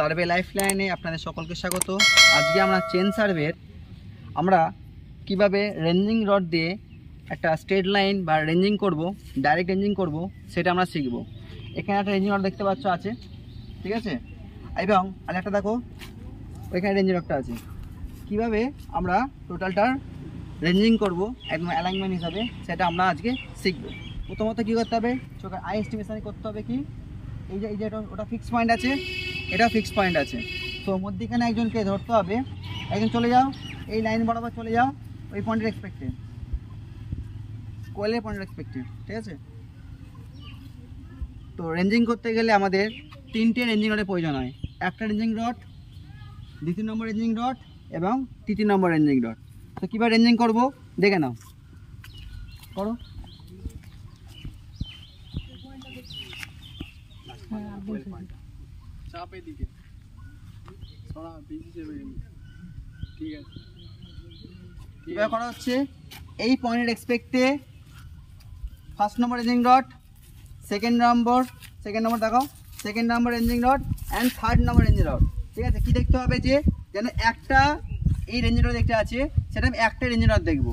Survey লাইফলাইনে আপনাদের সকলকে স্বাগত। আজকে আমরা চেন সার্ভের আমরা কিভাবে রেঞ্জিং রড দিয়ে একটা স্ট্রেট লাইন বা রেঞ্জিং করব, ডাইরেক্ট রেঞ্জিং করব, সেটা আমরা শিখব। এখানে একটা রেঞ্জিং রড দেখতে পাচ্ছ আছে, ঠিক আছে, এবং আরেকটা দেখো ওইখানে রেঞ্জিং রডটা আছে। কিভাবে আমরা টোটালটার রেঞ্জিং করব একদম অ্যালাইনমেন্ট হিসাবে, সেটা আমরা আজকে শিখব। প্রথমত কী করতে হবে, চোখের আই এস্টিমেশন করতে হবে। কি এই যে ওটা ফিক্স পয়েন্ট আছে, এটাও ফিক্স পয়েন্ট আছে, তো মধ্যিখানে একজনকে ধরতে হবে। একজন চলে যাও, এই লাইন বরাবর চলে যাও, ওই পয়েন্টের এক্সপেক্টে, কোয়েলের পয়েন্টের এক্সপেক্টে, ঠিক আছে। তো রেঞ্জিং করতে গেলে আমাদের তিনটে রেঞ্জিং রডের প্রয়োজন হয়। একটা রেঞ্জিং রড, দ্বিতীয় নম্বর রেঞ্জিং রড এবং তৃতীয় নম্বর রেঞ্জিং রড। তো কীভাবে রেঞ্জিং করবো দেখে নাও, করো। কীভাবে করা হচ্ছে, এই পয়েন্টের এক্সপেক্টে first number ranging rod, second number দেখাও, second number ranging rod and third number ranging rod, ঠিক আছে। কী দেখতে হবে, যে যেন একটা এই রেঞ্জিং রড দেখতে আছে, সেটা আমি একটা রেঞ্জিং রড দেখবো,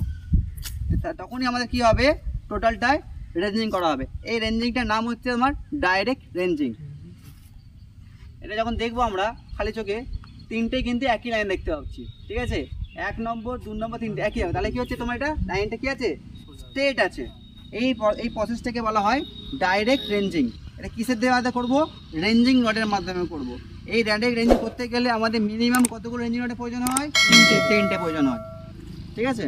তখনই আমাদের কী হবে, টোটালটায় রেঞ্জিং করা হবে। এই রেঞ্জিংটার নাম হচ্ছে আমার ডাইরেক্ট রেঞ্জিং। এটা যখন দেখবো আমরা খালি চোখে, তিনটেই কিন্তু একই লাইন দেখতে পাচ্ছি, ঠিক আছে। 1 নম্বর 2 নম্বর 3 একই হবে, তাহলে কী হচ্ছে, তোমার এটা লাইনটা কী আছে, স্ট্রেট আছে। এই প্রসেসটাকে বলা হয় ডাইরেক্ট রেঞ্জিং। এটা কিসের মাধ্যমে করবো, রেঞ্জিং রডের মাধ্যমে করব। এই ডাইরেক্ট রেঞ্জিং করতে গেলে আমাদের মিনিমাম কতগুলো রেঞ্জিং রডের প্রয়োজন হয়, তিনটে প্রয়োজন হয়, ঠিক আছে।